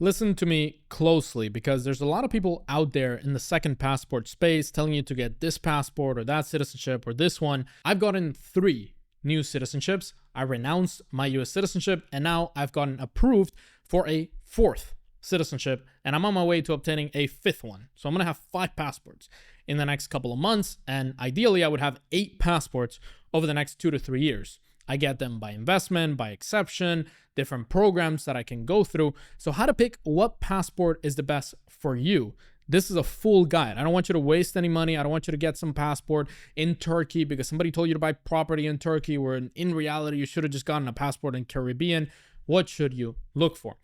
Listen to me closely because there's a lot of people out there in the second passport space telling you to get this passport or that citizenship or this one. I've gotten 3 new citizenships. I renounced my US citizenship and now I've gotten approved for a 4th citizenship and I'm on my way to obtaining a 5th one. So I'm going to have 5 passports in the next couple of months, and ideally I would have 8 passports over the next 2 to 3 years. I get them by investment, by exception, different programs that I can go through. So how to pick what passport is the best for you. This is a full guide. I don't want you to waste any money. I don't want you to get some passport in Turkey because somebody told you to buy property in Turkey, where in reality you should have just gotten a passport in Caribbean. What should you look for?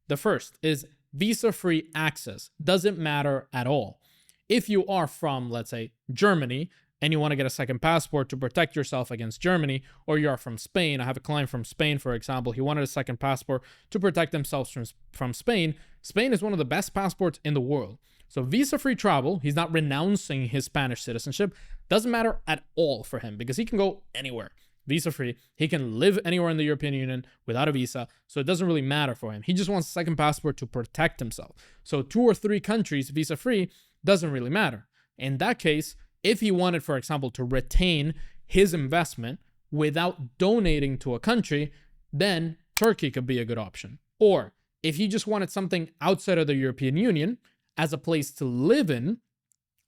The first is visa-free access. Doesn't matter at all. If you are from, let's say, Germany, and you want to get a second passport to protect yourself against Germany, or you are from Spain. I have a client from Spain, for example. He wanted a second passport to protect themselves from Spain. Spain is one of the best passports in the world. So visa-free travel, he's not renouncing his Spanish citizenship, doesn't matter at all for him because he can go anywhere. Visa-free, he can live anywhere in the European Union without a visa, so it doesn't really matter for him. He just wants a second passport to protect himself. So 2 or 3 countries visa-free doesn't really matter. In that case, if he wanted, for example, to retain his investment without donating to a country, then Turkey could be a good option. Or if he just wanted something outside of the European Union as a place to live in,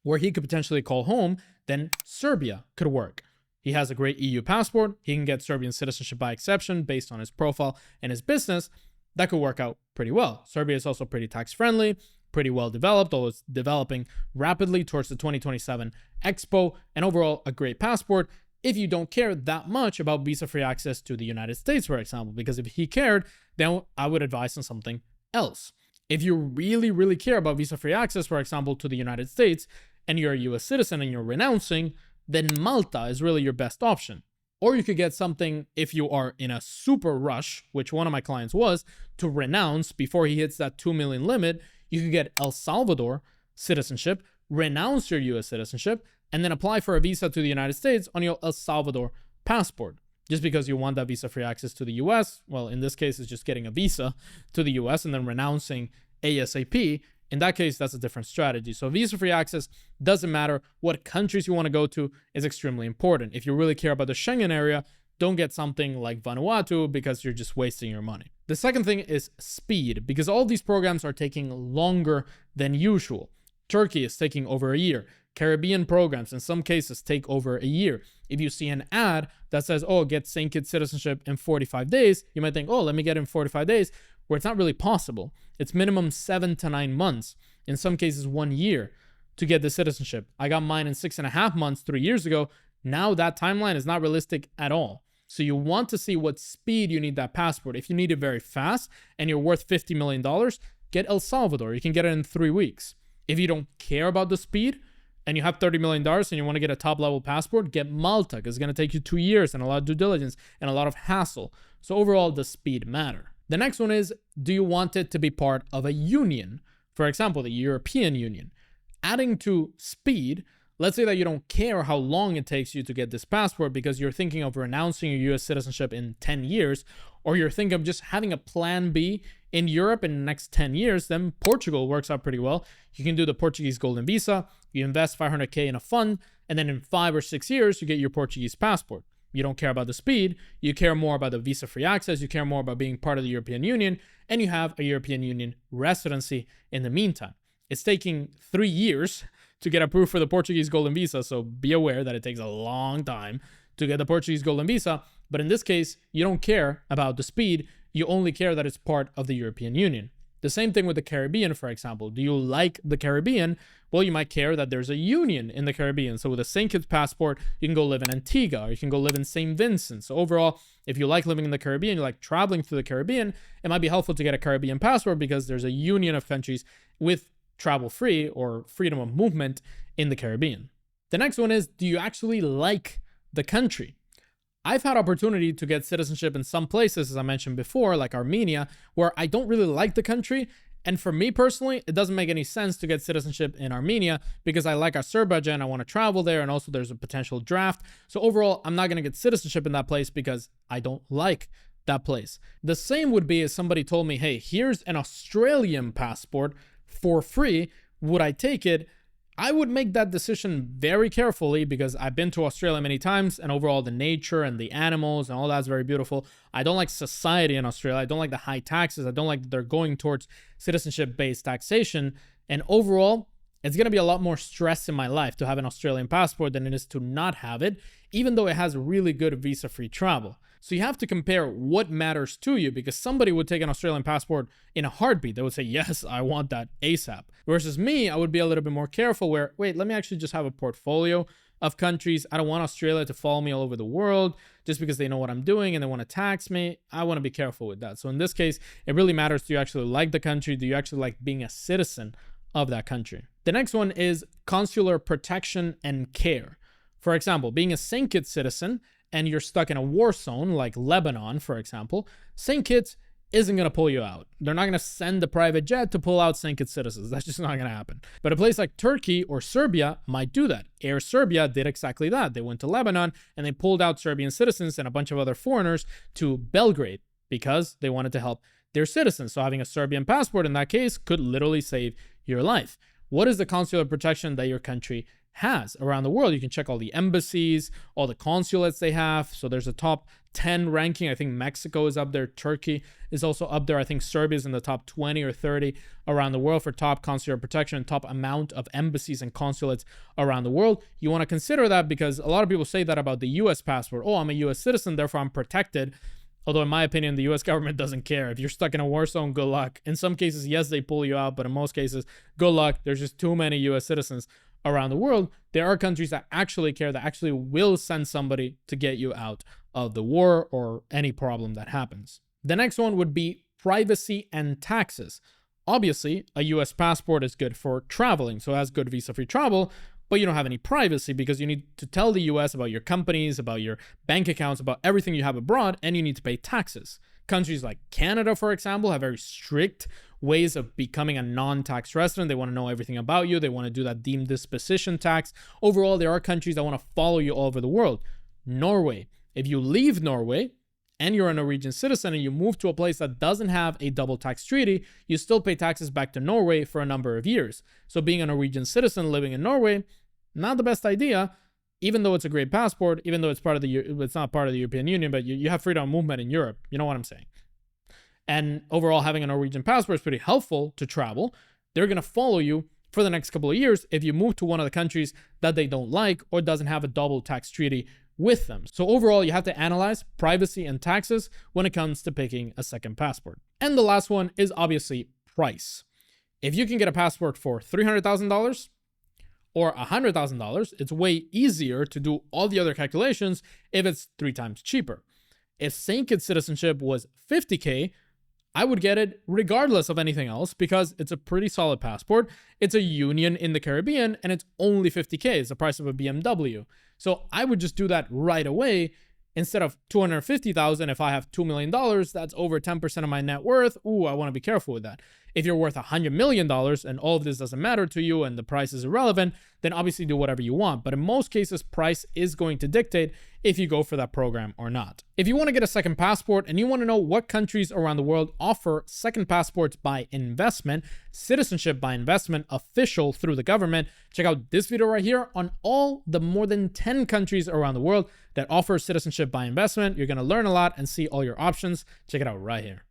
where he could potentially call home, then Serbia could work. He has a great EU passport. He can get Serbian citizenship by exception based on his profile and his business. That could work out pretty well. Serbia is also pretty tax-friendly, pretty well developed, although it's developing rapidly towards the 2027 Expo, and overall a great passport if you don't care that much about visa-free access to the United States, for example, because if he cared, then I would advise on something else. If you really, really care about visa-free access, for example, to the United States, and you're a US citizen and you're renouncing, then Malta is really your best option. Or you could get something if you are in a super rush, which one of my clients was, to renounce before he hits that 2 million limit. You could get El Salvador citizenship, renounce your US citizenship, and then apply for a visa to the United States on your El Salvador passport. Just because you want that visa-free access to the US, well, in this case, it's just getting a visa to the US and then renouncing ASAP. In that case, that's a different strategy. So visa-free access doesn't matter. What countries you want to go to is extremely important. If you really care about the Schengen area, don't get something like Vanuatu because you're just wasting your money. The second thing is speed, because all these programs are taking longer than usual. Turkey is taking over a year. Caribbean programs in some cases take over a year. If you see an ad that says, oh, get St. Kitts citizenship in 45 days, you might think, oh, let me get it in 45 days, where it's not really possible. It's minimum 7 to 9 months, in some cases 1 year to get the citizenship. I got mine in 6.5 months 3 years ago. Now that timeline is not realistic at all. So you want to see what speed you need that passport. If you need it very fast and you're worth $50 million, get El Salvador. You can get it in 3 weeks. If you don't care about the speed and you have $30 million and you want to get a top level passport, get Malta, because it's going to take you 2 years and a lot of due diligence and a lot of hassle. So overall, does speed matter? The next one is, do you want it to be part of a union? For example, the European Union. Adding to speed, let's say that you don't care how long it takes you to get this passport because you're thinking of renouncing your US citizenship in 10 years, or you're thinking of just having a plan B in Europe in the next 10 years, then Portugal works out pretty well. You can do the Portuguese Golden Visa, you invest 500K in a fund, and then in 5 or 6 years, you get your Portuguese passport. You don't care about the speed, you care more about the visa-free access, you care more about being part of the European Union, and you have a European Union residency in the meantime. It's taking 3 years to get approved for the Portuguese Golden Visa, so be aware that it takes a long time to get the Portuguese Golden Visa, but in this case, you don't care about the speed, you only care that it's part of the European Union. The same thing with the Caribbean, for example. Do you like the Caribbean? Well, you might care that there's a union in the Caribbean. So with a St. Kitts passport, you can go live in Antigua, or you can go live in St. Vincent. So overall, if you like living in the Caribbean, you like traveling through the Caribbean, it might be helpful to get a Caribbean passport because there's a union of countries with travel-free or freedom of movement in the Caribbean. The next one is, do you actually like the country? I've had opportunity to get citizenship in some places, as I mentioned before, like Armenia, where I don't really like the country. And for me personally, it doesn't make any sense to get citizenship in Armenia because I like Azerbaijan, I want to travel there, and also there's a potential draft. So overall, I'm not going to get citizenship in that place because I don't like that place. The same would be if somebody told me, hey, here's an Australian passport for free. Would I take it? I would make that decision very carefully because I've been to Australia many times, and overall the nature and the animals and all that's very beautiful. I don't like society in Australia. I don't like the high taxes. I don't like that they're going towards citizenship-based taxation. And overall, it's going to be a lot more stress in my life to have an Australian passport than it is to not have it, even though it has really good visa-free travel. So you have to compare what matters to you, because somebody would take an Australian passport in a heartbeat. They would say, yes, I want that ASAP. Versus me, I would be a little bit more careful where, wait, let me actually just have a portfolio of countries. I don't want Australia to follow me all over the world just because they know what I'm doing and they want to tax me. I want to be careful with that. So in this case, it really matters. Do you actually like the country? Do you actually like being a citizen of that country? The next one is consular protection and care. For example, being a St. Kitts citizen and you're stuck in a war zone like Lebanon, for example, St. Kitts isn't going to pull you out. They're not going to send the private jet to pull out St. Kitts citizens. That's just not going to happen. But a place like Turkey or Serbia might do that. Air Serbia did exactly that. They went to Lebanon and they pulled out Serbian citizens and a bunch of other foreigners to Belgrade because they wanted to help their citizens. So having a Serbian passport in that case could literally save your life. What is the consular protection that your country has around the world? You can check all the embassies, all the consulates they have. So there's a top 10 ranking. I think Mexico is up there. Turkey is also up there. I think Serbia is in the top 20 or 30 around the world for top consular protection, top amount of embassies and consulates around the world. You want to consider that because a lot of people say that about the US passport. Oh, I'm a US citizen, therefore I'm protected. Although in my opinion, the US government doesn't care. If you're stuck in a war zone, good luck. In some cases, yes, they pull you out, but in most cases, good luck. There's just too many US citizens around the world. There are countries that actually care, that actually will send somebody to get you out of the war or any problem that happens. The next one would be privacy and taxes. Obviously, a US passport is good for traveling, so it has good visa-free travel, but you don't have any privacy because you need to tell the US about your companies, about your bank accounts, about everything you have abroad, and you need to pay taxes. Countries like Canada, for example, have very strict ways of becoming a non-tax resident. They want to know everything about you. They want to do that deemed disposition tax. Overall, there are countries that want to follow you all over the world. Norway. If you leave Norway and you're a Norwegian citizen and you move to a place that doesn't have a double tax treaty, you still pay taxes back to Norway for a number of years. So being a Norwegian citizen living in Norway, not the best idea, even though it's a great passport, even though it's not part of the European Union, but you have freedom of movement in Europe. You know what I'm saying? And overall, having a Norwegian passport is pretty helpful to travel. They're going to follow you for the next couple of years if you move to one of the countries that they don't like or doesn't have a double tax treaty with them. So overall, you have to analyze privacy and taxes when it comes to picking a second passport. And the last one is obviously price. If you can get a passport for $300,000 or $100,000, it's way easier to do all the other calculations if it's 3 times cheaper. If St. Kitts citizenship was $50K, I would get it regardless of anything else because it's a pretty solid passport. It's a union in the Caribbean and it's only $50K. It's the price of a BMW. So I would just do that right away instead of $250,000. If I have $2 million, that's over 10% of my net worth. Ooh, I want to be careful with that. If you're worth $100 million and all of this doesn't matter to you and the price is irrelevant, then obviously do whatever you want. But in most cases, price is going to dictate if you go for that program or not. If you want to get a second passport and you want to know what countries around the world offer second passports by investment, citizenship by investment, official through the government, check out this video right here on all the more than 10 countries around the world that offer citizenship by investment. You're going to learn a lot and see all your options. Check it out right here.